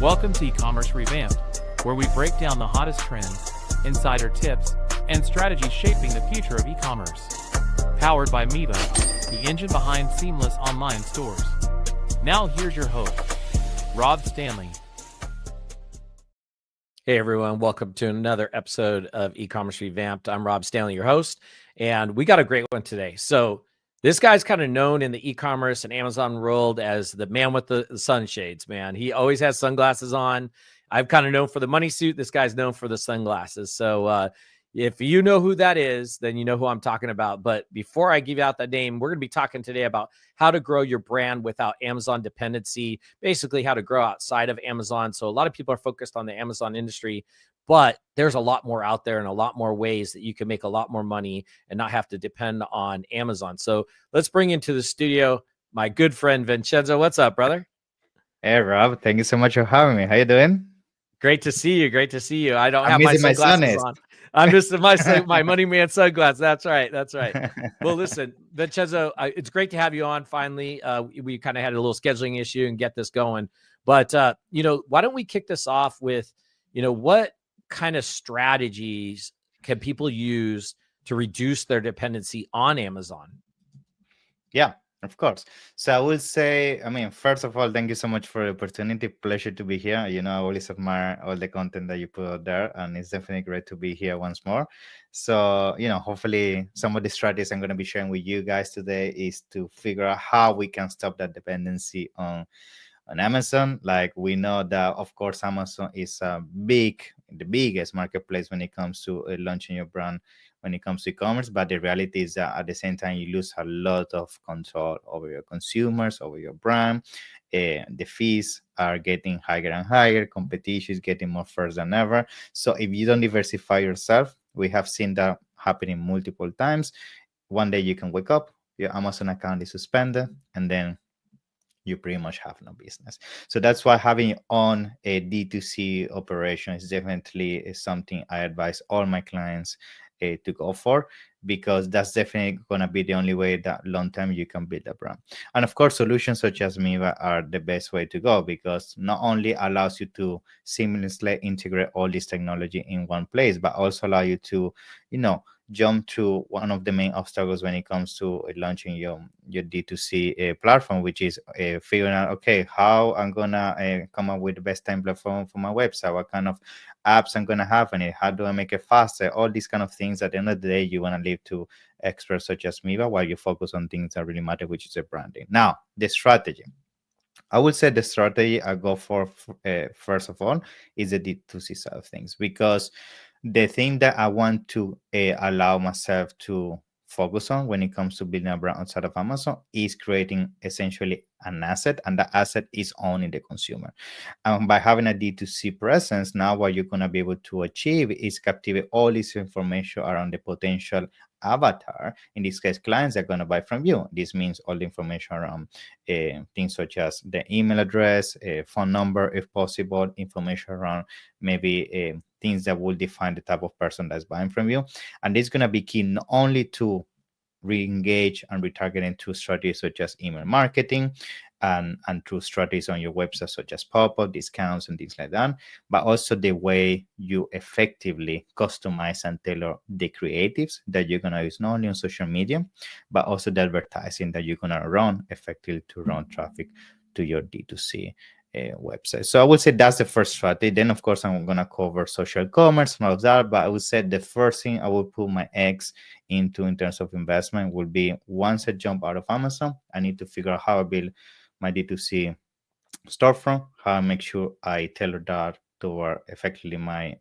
Welcome to E-commerce Revamped, where we break down the hottest trends, insider tips, and strategies shaping the future of e-commerce. Powered by Miva, the engine behind seamless online stores. Now here's your host, Rob Stanley. Hey everyone, welcome to another episode of E-commerce Revamped. I'm Rob Stanley, your host, and we got a great one today. So this guy's kind of known in the e-commerce and Amazon world as the man with the sunshades, man. He always has sunglasses on. I've kind of known for the money suit. This guy's known for the sunglasses. So if you know who that is, then you know who I'm talking about. But before I give you out that name, we're going to be talking today about how to grow your brand without Amazon dependency, basically how to grow outside of Amazon. So a lot of people are focused on the Amazon industry, but there's a lot more out there and a lot more ways that you can make a lot more money and not have to depend on Amazon. So let's bring into the studio my good friend, Vincenzo. What's up, brother? Hey, Rob. Thank you so much for having me. How you doing? Great to see you. Great to see you. I don't I'm have my missing sunglasses on. I'm just my money man sunglasses. That's right. That's right. Well, listen, Vincenzo, it's great to have you on finally. We kind of had a little scheduling issue and get this going. But, why don't we kick this off with, what kind of strategies can people use to reduce their dependency on Amazon? Yeah, of course. So I will say, first of all, thank you so much for the opportunity. Pleasure to be here. I always admire all the content that you put out there, and it's definitely great to be here once more. So, hopefully some of the strategies I'm going to be sharing with you guys today is to figure out how we can stop that dependency on Amazon. Like we know that, of course, Amazon is the biggest marketplace when it comes to launching your brand, when it comes to e-commerce. But the reality is that at the same time, you lose a lot of control over your consumers, over your brand. The fees are getting higher and higher. Competition is getting more fierce than ever. So if you don't diversify yourself, we have seen that happening multiple times. One day you can wake up, your Amazon account is suspended, and then you pretty much have no business. So that's why having on a D2C operation is definitely something I advise all my clients to go for, because that's definitely going to be the only way that long term you can build a brand. And of course, solutions such as Miva are the best way to go, because not only allows you to seamlessly integrate all this technology in one place, but also allow you to, jump through one of the main obstacles when it comes to launching your D2C platform, which is figuring out, okay, how I'm gonna come up with the best template for my website, what kind of apps I'm gonna have in it, how do I make it faster, all these kind of things. At the end of the day, you want to leave to experts such as Miva while you focus on things that really matter, which is the branding. Now, the strategy. I would say the strategy I go for first of all is the D2C side of things, because the thing that I want to allow myself to focus on when it comes to building a brand outside of Amazon is creating essentially an asset, and the asset is owning the consumer. By having a D2C presence, now what you're going to be able to achieve is captivate all this information around the potential avatar. In this case, clients are going to buy from you. This means all the information around things such as the email address, phone number, if possible, information around maybe things that will define the type of person that's buying from you. And this is going to be key not only to re-engage and retargeting through strategies such as email marketing and through strategies on your website such as pop-up discounts and things like that, but also the way you effectively customize and tailor the creatives that you're going to use not only on social media, but also the advertising that you're going to run effectively to run traffic to your D2C website. So I would say that's the first strategy. Then, of course, I'm going to cover social commerce and all of that. But I would say the first thing I would put my eggs into in terms of investment will be, once I jump out of Amazon, I need to figure out how I build my D2C storefront, how I make sure I tailor that toward effectively my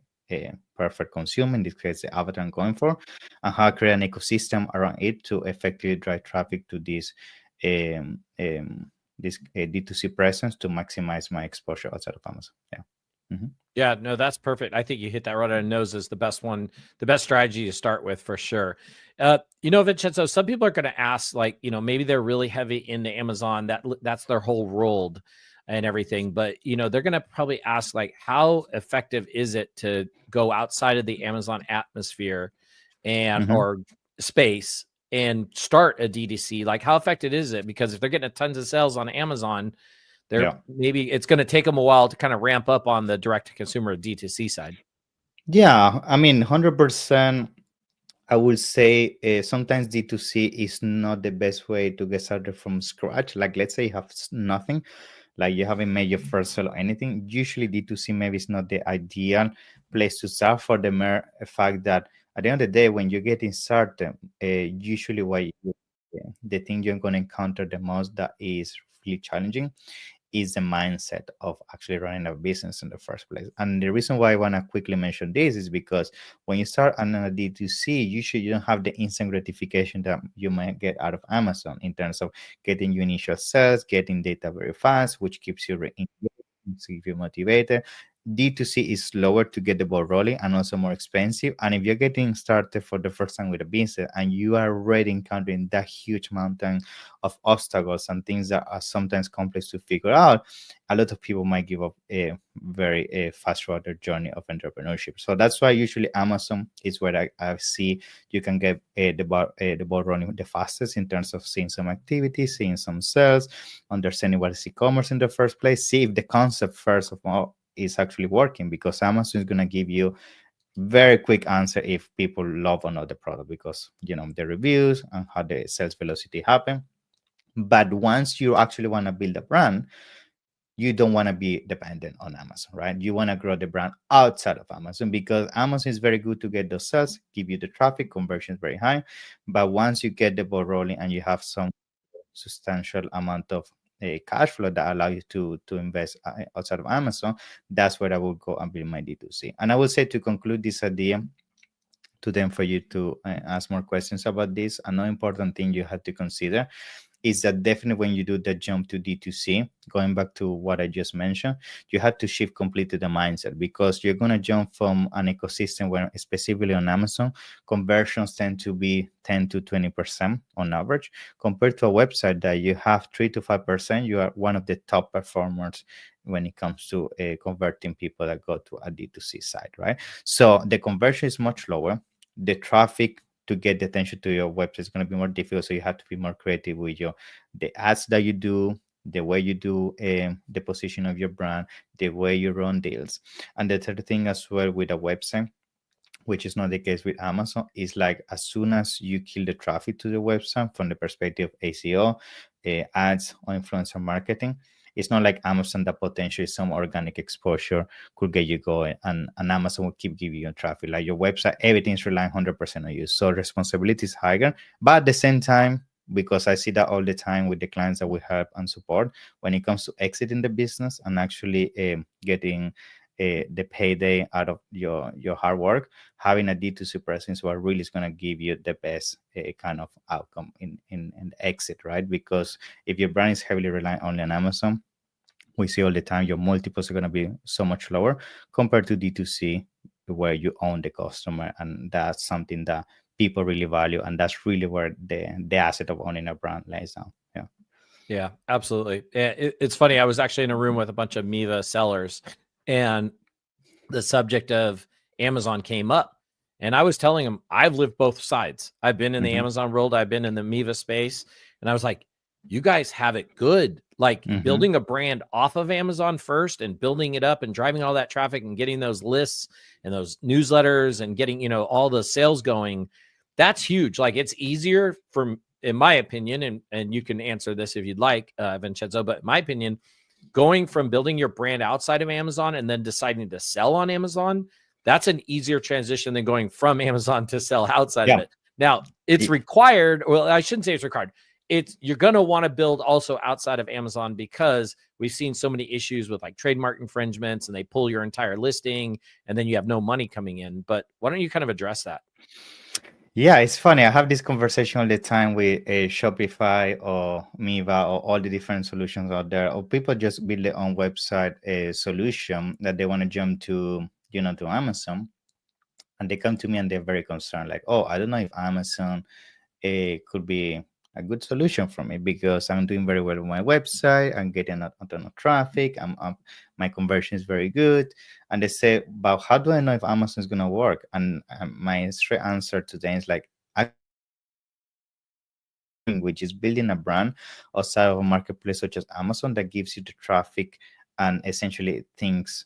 perfect consumer, in this case, the avatar I'm going for, and how I create an ecosystem around it to effectively drive traffic to this D2C presence to maximize my exposure outside of Amazon. Yeah. Mm-hmm. Yeah, no, that's perfect. I think you hit that right on the nose as the best one, the best strategy to start with for sure. Vincenzo, some people are going to ask, like, maybe they're really heavy into Amazon, that's their whole world and everything, but they're going to probably ask, like, how effective is it to go outside of the Amazon atmosphere and or space and start a DTC? Like, how effective is it? Because if they're getting tons of sales on Amazon, They're maybe it's going to take them a while to kind of ramp up on the direct to consumer D2C side. Yeah, I mean, 100%. I would say sometimes D2C is not the best way to get started from scratch. Like, let's say you have nothing, like you haven't made your first sale or anything. Usually, D2C maybe is not the ideal place to start for the mere fact that at the end of the day, when you're getting started, usually the thing you're going to encounter the most that is really challenging is the mindset of actually running a business in the first place. And the reason why I want to quickly mention this is because when you start on a D2C, usually you don't have the instant gratification that you might get out of Amazon in terms of getting your initial sales, getting data very fast, which keeps you keeps you motivated. D2C is slower to get the ball rolling and also more expensive. And if you're getting started for the first time with a business and you are already encountering that huge mountain of obstacles and things that are sometimes complex to figure out, a lot of people might give up a very fast road journey of entrepreneurship. So that's why usually Amazon is where I see you can get the ball rolling the fastest in terms of seeing some activity, seeing some sales, understanding what is e-commerce in the first place, see if the concept first of all is actually working, because Amazon is going to give you very quick answer if people love or not the product, because the reviews and how the sales velocity happen. But once you actually want to build a brand, you don't want to be dependent on Amazon, right? You want to grow the brand outside of Amazon, because Amazon is very good to get those sales, give you the traffic, conversion is very high. But once you get the ball rolling and you have some substantial amount of cash flow that allow you to invest outside of Amazon, that's where I will go and build my D2C. And I will say, to conclude this idea, to them for you to ask more questions about this, another important thing you have to consider is that definitely when you do the jump to D2C, going back to what I just mentioned, you have to shift completely the mindset, because you're going to jump from an ecosystem where, specifically on Amazon, conversions tend to be 10 to 20% on average, compared to a website that you have 3 to 5%. You are one of the top performers when it comes to converting people that go to a D2C site, right? So the conversion is much lower. The traffic to get the attention to your website is going to be more difficult, so you have to be more creative with the ads that you do, the way you do the position of your brand, the way you run deals. And the third thing as well with a website, which is not the case with Amazon, is like as soon as you kill the traffic to the website from the perspective of ACO, ads, or influencer marketing, it's not like Amazon that potentially some organic exposure could get you going, and Amazon will keep giving you traffic. Like your website, everything's relying 100% on you. So responsibility is higher. But at the same time, because I see that all the time with the clients that we help and support, when it comes to exiting the business and actually getting the payday out of your hard work, having a D2C presence what really is going to give you the best kind of outcome in the exit, right? Because if your brand is heavily reliant only on Amazon, we see all the time your multiples are going to be so much lower compared to D2C, where you own the customer, and that's something that people really value, and that's really where the asset of owning a brand lays down. Yeah, absolutely. It's funny. I was actually in a room with a bunch of Miva sellers, and the subject of Amazon came up. And I was telling them, I've lived both sides. I've been in the Amazon world. I've been in the Miva space. And I was like, you guys have it good. Like building a brand off of Amazon first and building it up and driving all that traffic and getting those lists and those newsletters and getting, all the sales going. That's huge. Like it's easier in my opinion, and you can answer this if you'd like, Vincenzo, but in my opinion, going from building your brand outside of Amazon and then deciding to sell on Amazon, that's an easier transition than going from Amazon to sell outside of it. Now, it's required. Well, I shouldn't say it's required. You're going to want to build also outside of Amazon, because we've seen so many issues with like trademark infringements, and they pull your entire listing and then you have no money coming in. But why don't you kind of address that? Yeah, it's funny. I have this conversation all the time with Shopify or Miva or all the different solutions out there, or people just build their own website solution that they want to jump to, to Amazon, and they come to me and they're very concerned, like, oh, I don't know if Amazon could be a good solution for me, because I'm doing very well with my website. I'm getting a ton of traffic. My conversion is very good. And they say, but how do I know if Amazon is going to work? And my straight answer to them is like, doing, which is building a brand outside of a marketplace such as Amazon that gives you the traffic and essentially things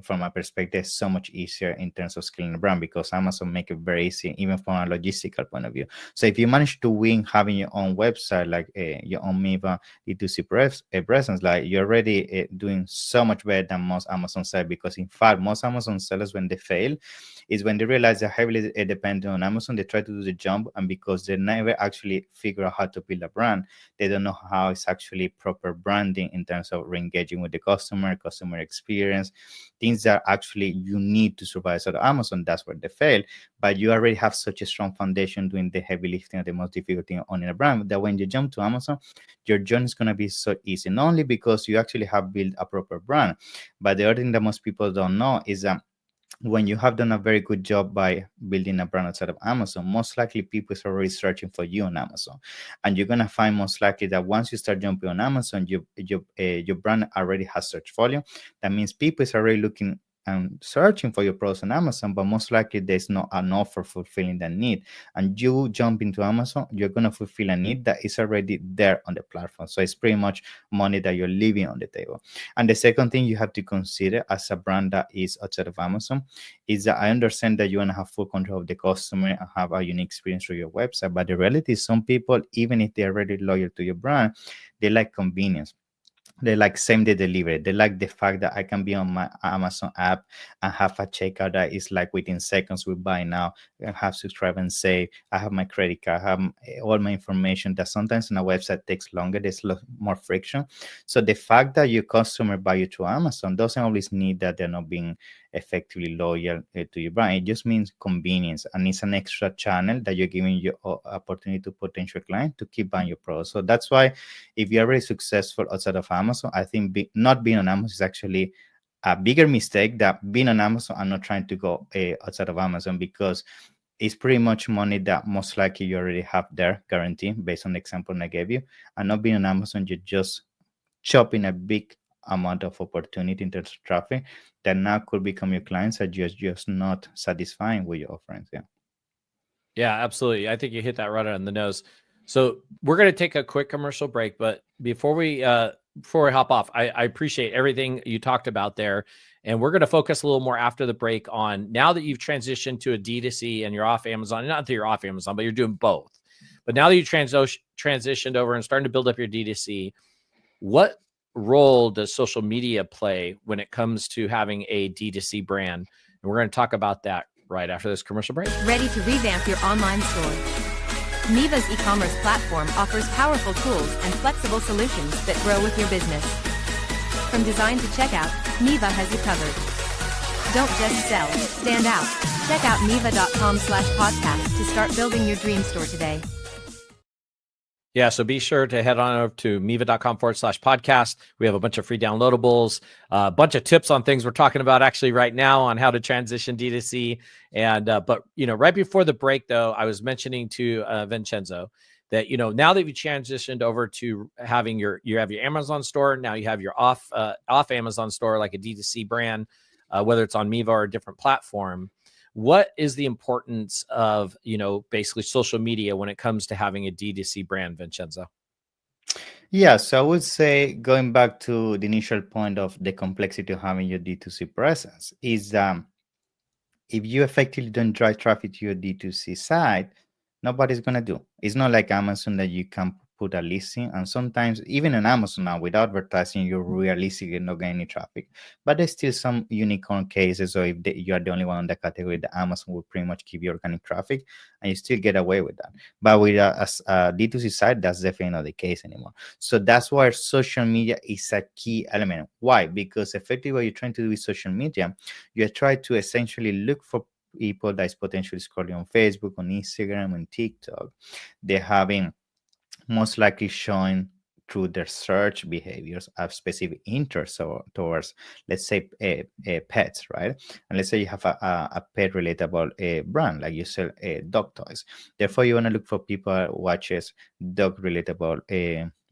from my perspective so much easier in terms of scaling a brand, because Amazon make it very easy even from a logistical point of view. So if you manage to win having your own website, like your own Miva D2C presence, like you're already doing so much better than most Amazon sellers, because in fact most Amazon sellers, when they fail, is when they realize they're heavily dependent on Amazon. They try to do the jump, and because they never actually figure out how to build a brand, they don't know how it's actually proper branding in terms of re-engaging with the customer experience, things that actually you need to survive. So Amazon, that's where they fail. But you already have such a strong foundation doing the heavy lifting and the most difficult thing owning a brand, that when you jump to Amazon, your journey is going to be so easy, not only because you actually have built a proper brand, but the other thing that most people don't know is that when you have done a very good job by building a brand outside of Amazon, most likely people is already searching for you on Amazon, and you're gonna find most likely that once you start jumping on Amazon, your brand already has search volume. That means people is already looking and searching for your products on Amazon, but most likely there's not an offer fulfilling that need. And you jump into Amazon, you're gonna fulfill a need that is already there on the platform. So it's pretty much money that you're leaving on the table. And the second thing you have to consider as a brand that is outside of Amazon is that I understand that you want to have full control of the customer and have a unique experience through your website. But the reality is, some people, even if they're already loyal to your brand, they like convenience. They like same day delivery. They like the fact that I can be on my Amazon app and have a checkout that is like within seconds with buy now. I have subscribe and save. I have my credit card. I have all my information that sometimes on a website takes longer. There's a lot more friction. So the fact that your customer buy you through Amazon doesn't always need that they're not being effectively loyal to your brand. It just means convenience, and it's an extra channel that you're giving your opportunity to potential client to keep buying your products. So that's why if you're very successful outside of Amazon, I think not being on Amazon is actually a bigger mistake than being on Amazon and not trying to go outside of Amazon, because it's pretty much money that most likely you already have there, guaranteed, based on the example I gave you. And not being on Amazon, you're just chopping a big amount of opportunity in terms of traffic that now could become your clients are just not satisfying with your offerings. Yeah, absolutely. I think you hit that right on the nose. So we're going to take a quick commercial break, but before we hop off, I appreciate everything you talked about there, and we're going to focus a little more after the break on, now that you've transitioned to a D2C and you're off Amazon, not that you're off Amazon, but you're doing both. But now that you transitioned over and starting to build up your D2C, what role does social media play when it comes to having a D2C brand? And we're going to talk about that right after this commercial break. Ready to revamp your online store? Miva's e-commerce platform offers powerful tools and flexible solutions that grow with your business. From design to checkout, Miva has you covered. Don't just sell, stand out. Check out miva.com/podcast to start building your dream store today. Yeah, so be sure to head on over to miva.com/podcast. We have a bunch of free downloadables, a bunch of tips on things we're talking about actually right now on how to transition D2C. And but right before the break, though, I was mentioning to Vincenzo that now that you transitioned over to having you have your Amazon store, now you have your off Amazon store, like a D2C brand, whether it's on Miva or a different platform. What is the importance of, basically social media when it comes to having a D2C brand, Vincenzo? Yeah, so I would say, going back to the initial point of the complexity of having your D2C presence, is if you effectively don't drive traffic to your D2C site, nobody's going to do. It's not like Amazon that you can put a listing, and sometimes even in Amazon now, without advertising, you're realistically not getting any traffic. But there's still some unicorn cases, or if you are the only one in the category, that Amazon will pretty much give you organic traffic, and you still get away with that. But with a D2C site, that's definitely not the case anymore. So that's why social media is a key element. Why? Because effectively what you're trying to do with social media, you're trying to essentially look for people that is potentially scrolling on Facebook, on Instagram, and TikTok. They're having most likely showing through their search behaviors a specific interest towards, let's say, pets, right? And let's say you have a pet relatable brand, like you sell dog toys. Therefore, you want to look for people who watches dog relatable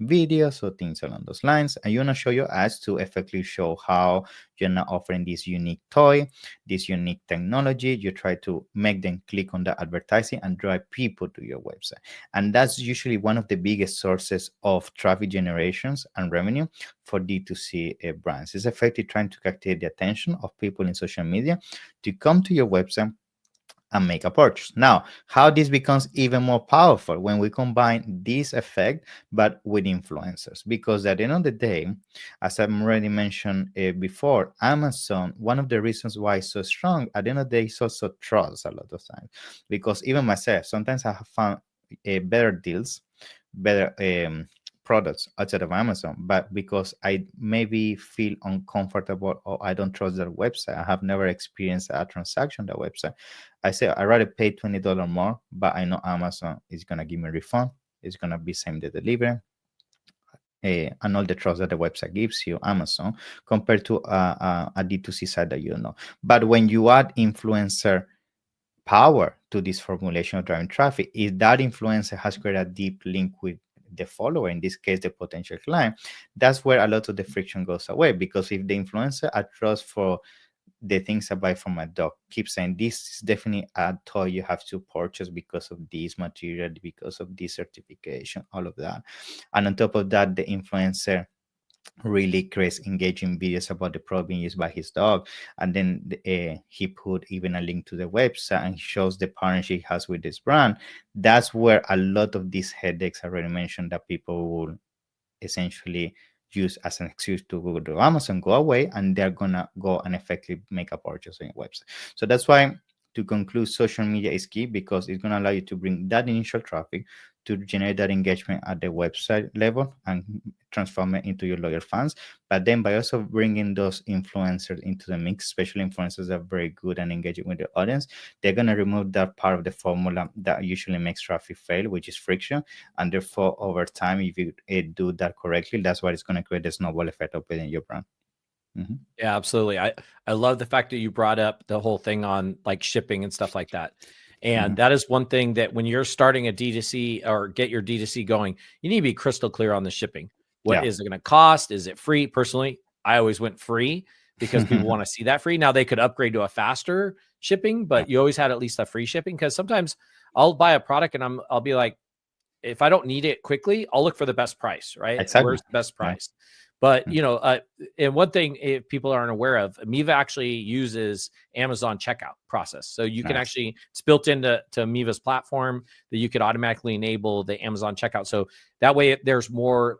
videos or things along those lines, and you want to show your ads to effectively show how you're now offering this unique toy, this unique technology. You try to make them click on the advertising and drive people to your website, and that's usually one of the biggest sources of traffic generations and revenue for D2C brands. It's effectively trying to capture the attention of people in social media to come to your website and make a purchase. Now, how this becomes even more powerful when we combine this effect, but with influencers, because at the end of the day, as I've already mentioned before, Amazon, one of the reasons why it's so strong at the end of the day is also trust a lot of times, because even myself, sometimes I have found better deals, better products outside of Amazon, but because I maybe feel uncomfortable or I don't trust their website, I have never experienced a transaction on their website. I say I rather pay $20 more, but I know Amazon is gonna give me a refund. It's gonna be same day delivery. And all the trust that the website gives you, Amazon, compared to a D2C site that you know. But when you add influencer power to this formulation of driving traffic, if that influencer has created a deep link with the follower, in this case the potential client, that's where a lot of the friction goes away. Because if the influencer I trust for the things I buy from my dog keeps saying this is definitely a toy you have to purchase because of this material, because of this certification, all of that, and on top of that the influencer really creates engaging videos about the product being used by his dog, and then he put even a link to the website and shows the partnership he has with this brand. That's where a lot of these headaches I already mentioned that people will essentially use as an excuse to go to Amazon go away, and they're gonna go and effectively make a purchase on your website. So that's why, to conclude, social media is key because it's gonna allow you to bring that initial traffic to generate that engagement at the website level and transform it into your loyal fans. But then by also bringing those influencers into the mix, especially influencers that are very good and engaging with the audience, they're going to remove that part of the formula that usually makes traffic fail, which is friction. And therefore, over time, if you do that correctly, that's what it's going to create the snowball effect of within your brand. Mm-hmm. Yeah, absolutely. I love the fact that you brought up the whole thing on like shipping and stuff like that. And that is one thing that when you're starting a D2C or get your D2C going, you need to be crystal clear on the shipping. What is it going to cost? Is it free? Personally, I always went free because people want to see that free. Now they could upgrade to a faster shipping, but you always had at least a free shipping, because sometimes I'll buy a product and I'll be like, if I don't need it quickly, I'll look for the best price, right? Exactly. Where's the best price? But, you know, and one thing if people aren't aware of, Miva actually uses Amazon checkout process. So you can actually, it's built into Miva's platform that you could automatically enable the Amazon checkout. So that way there's more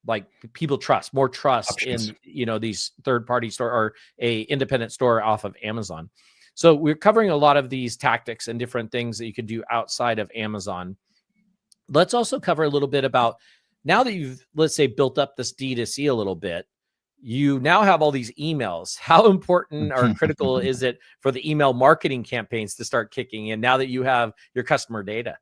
like people trust, more trust options in, you know, these third-party store or a independent store off of Amazon. So we're covering a lot of these tactics and different things that you could do outside of Amazon. Let's also cover a little bit about, now that you've, let's say, built up this D2C a little bit, you now have all these emails. How important or critical is it for the email marketing campaigns to start kicking in now that you have your customer data?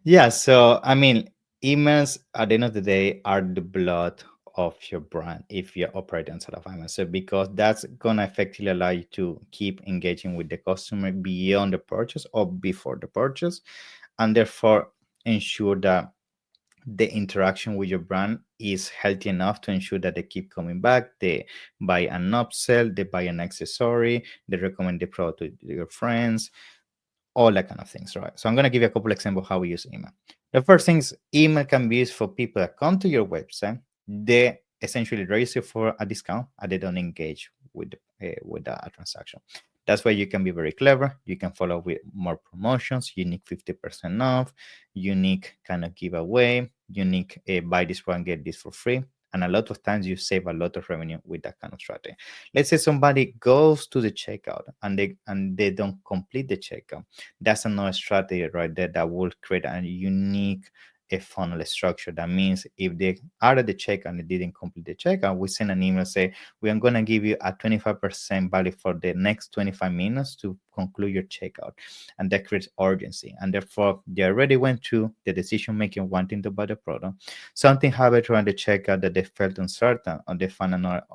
Yeah, so I mean, emails at the end of the day are the blood of your brand if you're operating outside of Amazon, because that's gonna effectively allow you to keep engaging with the customer beyond the purchase or before the purchase, and therefore ensure that the interaction with your brand is healthy enough to ensure that they keep coming back, they buy an upsell, they buy an accessory, they recommend the product to your friends, all that kind of things, right? So I'm going to give you a couple examples of how we use email. The first thing is email can be used for people that come to your website, they essentially register for a discount and they don't engage with a transaction. That's why you can be very clever. You can follow with more promotions, unique 50% off, unique kind of giveaway, unique buy this one, get this for free. And a lot of times you save a lot of revenue with that kind of strategy. Let's say somebody goes to the checkout and they don't complete the checkout. That's another strategy right there that will create a unique funnel structure. That means if they are at the checkout and they didn't complete the checkout, we send an email say, we are going to give you a 25% value for the next 25 minutes to conclude your checkout. And that creates urgency. And therefore, they already went through the decision making, wanting to buy the product. Something happened around the checkout that they felt uncertain, or they found another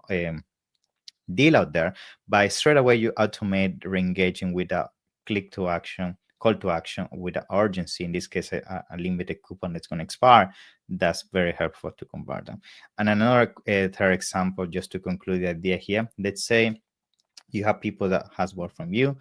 deal out there. By straight away, you automate re-engaging with a click to action call to action with the urgency, in this case, a limited coupon that's going to expire, that's very helpful to convert them. And another third example, just to conclude the idea here, let's say you have people that has bought from you,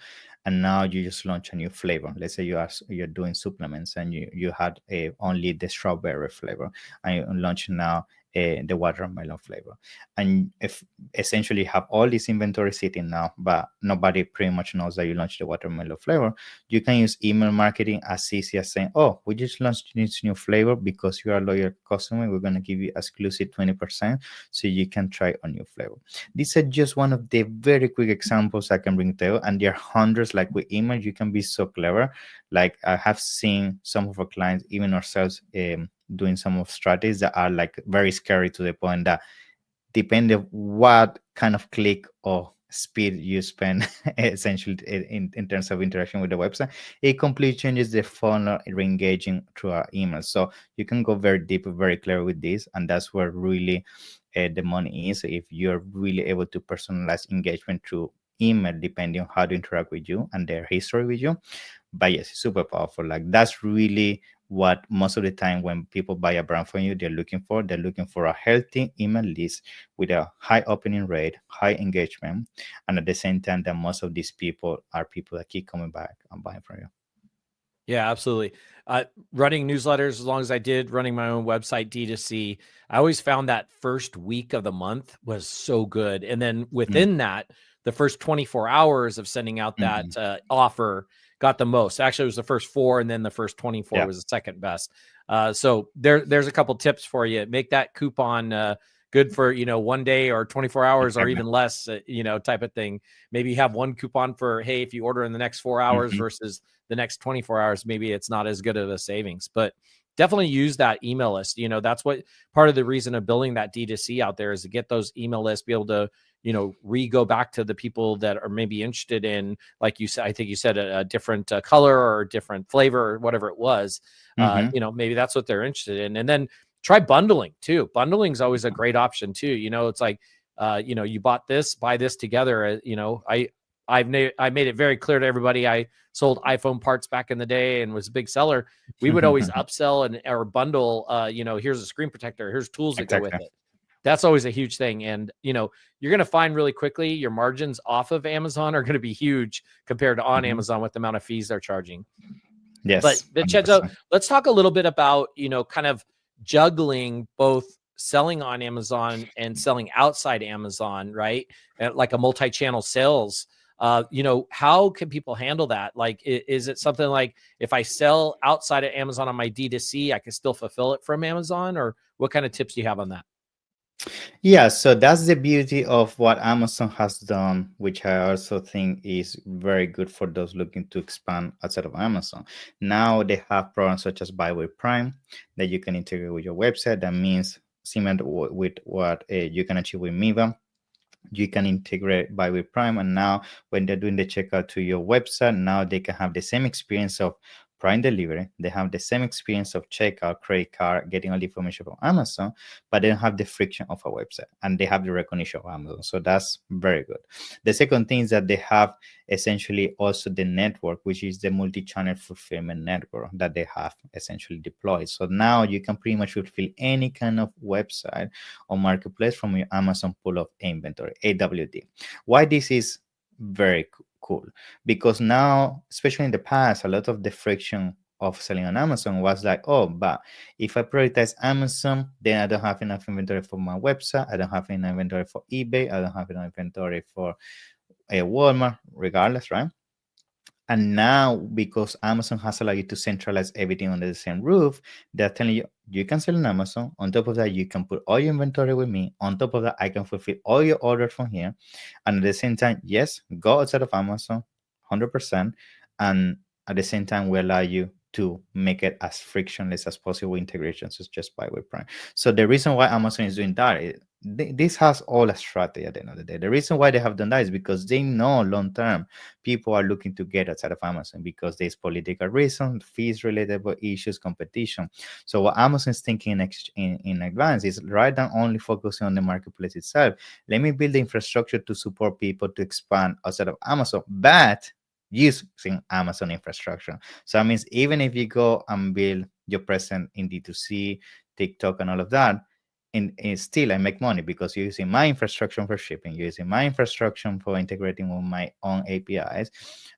and now you just launch a new flavor. Let's say you're doing supplements, and you had only the strawberry flavor, and you launch now the watermelon flavor, and if essentially you have all this inventory sitting now, but nobody pretty much knows that you launched the watermelon flavor, you can use email marketing as easy as saying, oh, we just launched this new flavor because you are a loyal customer, we're going to give you exclusive 20% so you can try a new flavor. These are just one of the very quick examples I can bring to you, and there are hundreds. Like with email, you can be so clever. Like I have seen some of our clients, even ourselves, doing some of strategies that are like very scary, to the point that depending on what kind of click or speed you spend essentially in terms of interaction with the website, it completely changes the funnel re-engaging through our email. So you can go very deep, very clear with this, and that's where really the money is, if you're really able to personalize engagement through email, depending on how to interact with you and their history with you. But yes, it's super powerful. Like that's really what most of the time when people buy a brand from you, they're looking for. They're looking for a healthy email list with a high opening rate, high engagement, and at the same time that most of these people are people that keep coming back and buying from you. Yeah, absolutely. Running newsletters, as long as I did, running my own website, D2C, I always found that first week of the month was so good. And then within that, the first 24 hours of sending out that offer got the most. Actually, it was the first 4, and then the first 24 was the second best. So there's a couple tips for you. Make that coupon good for, 1 day or 24 hours or even less, type of thing. Maybe you have one coupon for, hey, if you order in the next 4 hours versus the next 24 hours, maybe it's not as good of a savings, but definitely use that email list. That's what part of the reason of building that D2C out there is to get those email lists, be able to, go back to the people that are maybe interested in, like you said, I think you said a different color or different flavor or whatever it was. Maybe that's what they're interested in. And then try bundling too. Bundling is always a great option too. It's like, you bought this, buy this together. I made it very clear to everybody. I sold iPhone parts back in the day and was a big seller. We would always upsell or bundle, here's a screen protector, here's tools that go with it. That's always a huge thing. And, you're going to find really quickly your margins off of Amazon are going to be huge compared to on Amazon with the amount of fees they're charging. Yes. But Vincenzo, let's talk a little bit about, kind of juggling both selling on Amazon and selling outside Amazon, right? Like a multi-channel sales. How can people handle that? Like, is it something like if I sell outside of Amazon on my D2C, I can still fulfill it from Amazon, or what kind of tips do you have on that? Yeah, so that's the beauty of what Amazon has done, which I also think is very good for those looking to expand outside of Amazon. Now they have programs such as Buy with Prime that you can integrate with your website. That means similar with what you can achieve with Miva. You can integrate Buy with Prime, and now when they're doing the checkout to your website, now they can have the same experience of Prime delivery. They have the same experience of checkout, credit card, getting all the information from Amazon, but they don't have the friction of a website, and they have the recognition of Amazon. So that's very good. The second thing is that they have essentially also the network, which is the multi-channel fulfillment network that they have essentially deployed. So now you can pretty much fulfill any kind of website or marketplace from your Amazon pool of inventory, AWD. Why this is very cool? Because now, especially in the past, a lot of the friction of selling on Amazon was like, oh, but if I prioritize Amazon, then I don't have enough inventory for my website. I don't have enough inventory for eBay. I don't have enough inventory for a Walmart, regardless, right? And now, because Amazon has allowed you to centralize everything under the same roof, they're telling you, you can sell on Amazon. On top of that, you can put all your inventory with me. On top of that, I can fulfill all your orders from here. And at the same time, yes, go outside of Amazon, 100%. And at the same time, we allow you to make it as frictionless as possible integrations, so just Buy with Prime. So the reason why Amazon is doing that, this has all a strategy at the end of the day. The reason why they have done that is because they know long term people are looking to get outside of Amazon because there's political reasons, fees related issues, competition. So what Amazon is thinking in advance is, rather than only focusing on the marketplace itself, let me build the infrastructure to support people to expand outside of Amazon. But using Amazon infrastructure. So that means even if you go and build your presence in D2C, TikTok, and all of that, in still I make money because you're using my infrastructure for shipping, you're using my infrastructure for integrating with my own APIs.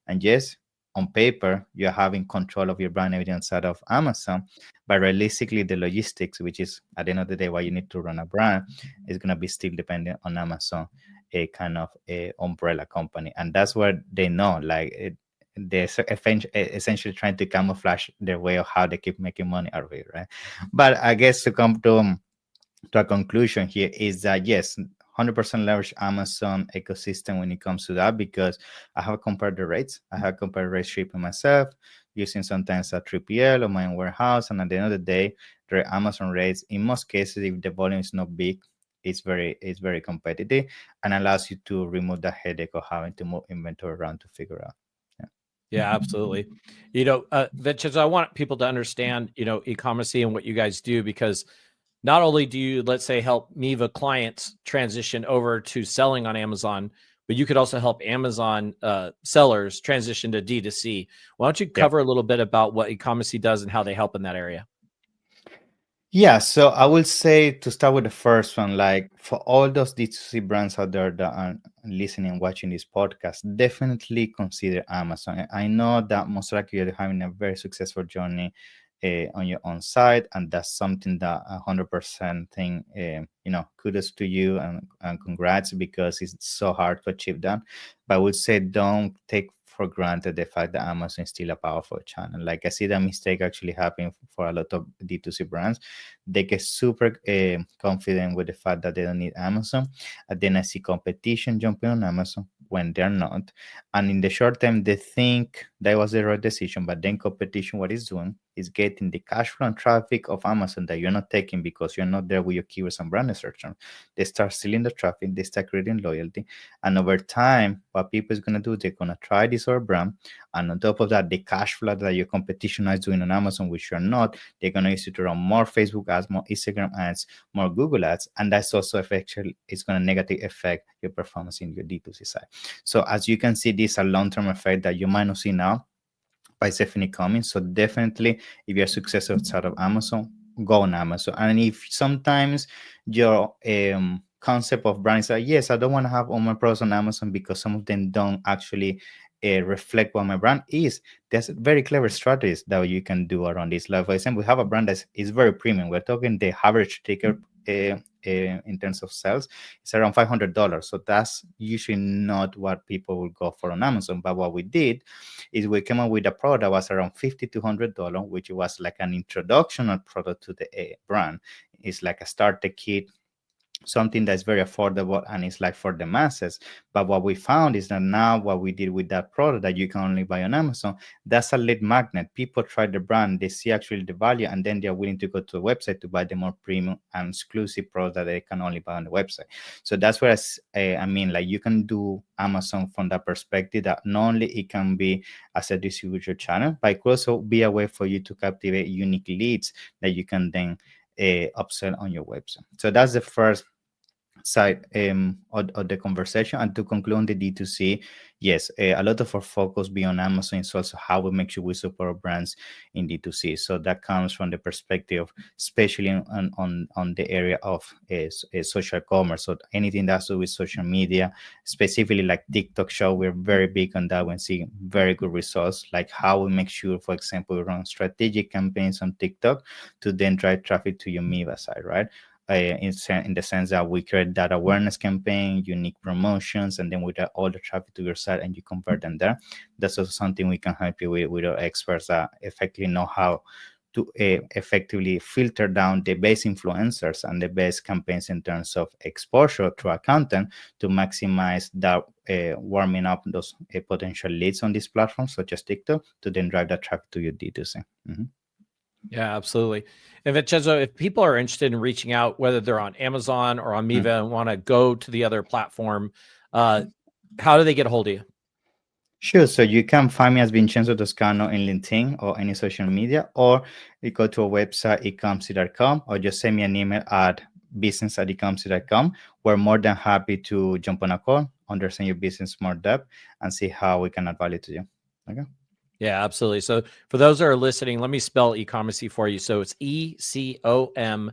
And yes, on paper, you're having control of your brand everything outside of Amazon, but realistically, the logistics, which is at the end of the day why you need to run a brand, is going to be still dependent on Amazon, a kind of a umbrella company. And that's where they know, like, they're essentially trying to camouflage their way of how they keep making money out of it, right? But I guess to come to a conclusion here is that yes, 100% leverage Amazon ecosystem when it comes to that, because I have compared the rates. I have compared rate shipping myself using sometimes a 3PL or my own warehouse, and at the end of the day, the Amazon rates in most cases, if the volume is not big, it's very competitive and allows you to remove the headache of having to move inventory around to figure out. Yeah, absolutely. Vincenzo, I want people to understand, e-commerce and what you guys do, because not only do you, let's say, help Miva clients transition over to selling on Amazon, but you could also help Amazon sellers transition to D2C. Why don't you cover a little bit about what Ecomcy does and how they help in that area? Yeah, so I will say to start with the first one, like for all those D2C brands out there that are listening, watching this podcast, definitely consider Amazon. I know that most likely you're having a very successful journey on your own site, and that's something that 100% thing, kudos to you and congrats, because it's so hard to achieve that. But I would say don't take for granted the fact that Amazon is still a powerful channel. Like I see that mistake actually happening for a lot of D2C brands. They get super confident with the fact that they don't need Amazon. And then I see competition jumping on Amazon when they're not. And in the short term, they think that was the right decision. But then competition, what it's doing is getting the cash flow and traffic of Amazon that you're not taking because you're not there with your keywords and brand search. They start stealing the traffic, they start creating loyalty. And over time, what people is going to do, they're going to try this other brand. And on top of that, the cash flow that your competition is doing on Amazon, which you're not, they're going to use it to run more Facebook ads, more Instagram ads, more Google ads. And that's also effectively, it's going to negatively affect your performance in your D2C side. So as you can see, this is a long-term effect that you might not see now, but it's definitely coming. So definitely, if you're successful outside of Amazon, go on Amazon. And if sometimes your concept of brands are, yes, I don't want to have all my products on Amazon because some of them don't actually reflect what my brand is, there's very clever strategies that you can do around this. Like, for example, we have a brand that is very premium. We're talking the average ticket in terms of sales, it's around $500. So that's usually not what people will go for on Amazon. But what we did is we came up with a product that was around $50 to $100, which was like an introductional product to the brand. It's like a starter kit, something that's very affordable and it's like for the masses. But what we found is that now what we did with that product that you can only buy on Amazon, that's a lead magnet. People try the brand, they see actually the value, and then they're willing to go to the website to buy the more premium and exclusive product that they can only buy on the website. So that's where I mean, like, you can do Amazon from that perspective, that not only it can be as a distributor channel, but it could also be a way for you to captivate unique leads that you can then upsell on your website. So that's the first side of the conversation. And to conclude on the D2C, yes, a lot of our focus beyond Amazon is also how we make sure we support brands in D2C. So that comes from the perspective, especially on the area of social commerce. So anything that's to do with social media, specifically like TikTok Shop, we're very big on that. We see very good results, like how we make sure, for example, we run strategic campaigns on TikTok to then drive traffic to your Miva side, right? In the sense that we create that awareness campaign, unique promotions, and then we get all the traffic to your site and you convert them there. That's also something we can help you with our experts that effectively know how to effectively filter down the best influencers and the best campaigns in terms of exposure to our content to maximize that warming up those potential leads on these platforms such as TikTok to then drive that traffic to your D2C. Mm-hmm. Yeah, absolutely. And Vincenzo, if people are interested in reaching out, whether they're on Amazon or on Miva and want to go to the other platform, how do they get a hold of you? Sure. So you can find me as Vincenzo Toscano in LinkedIn or any social media, or you go to our website, ecomcy.com, or just send me an email at business@ecomcy.com. We're more than happy to jump on a call, understand your business more depth, and see how we can add value to you. Okay. Yeah, absolutely. So for those that are listening, let me spell Ecomcy for you. So it's ECOMCY.com.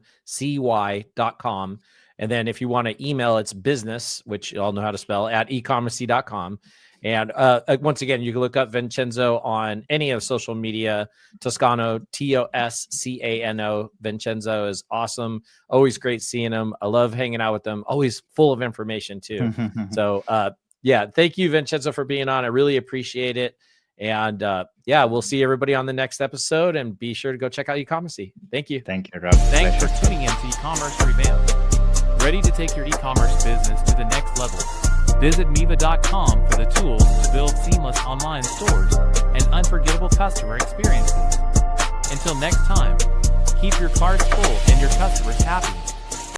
And then if you want to email, it's business, which you all know how to spell, at ecomcy.com. And once again, you can look up Vincenzo on any of social media. Toscano, Toscano. Vincenzo is awesome. Always great seeing him. I love hanging out with him. Always full of information too. So yeah, thank you, Vincenzo, for being on. I really appreciate it. And yeah, we'll see everybody on the next episode. And be sure to go check out Ecomcy. Thank you. Thank you, Rob. Thanks for tuning in to E-commerce Revamped. Ready to take your e-commerce business to the next level? Visit Miva.com for the tools to build seamless online stores and unforgettable customer experiences. Until next time, keep your cards full and your customers happy.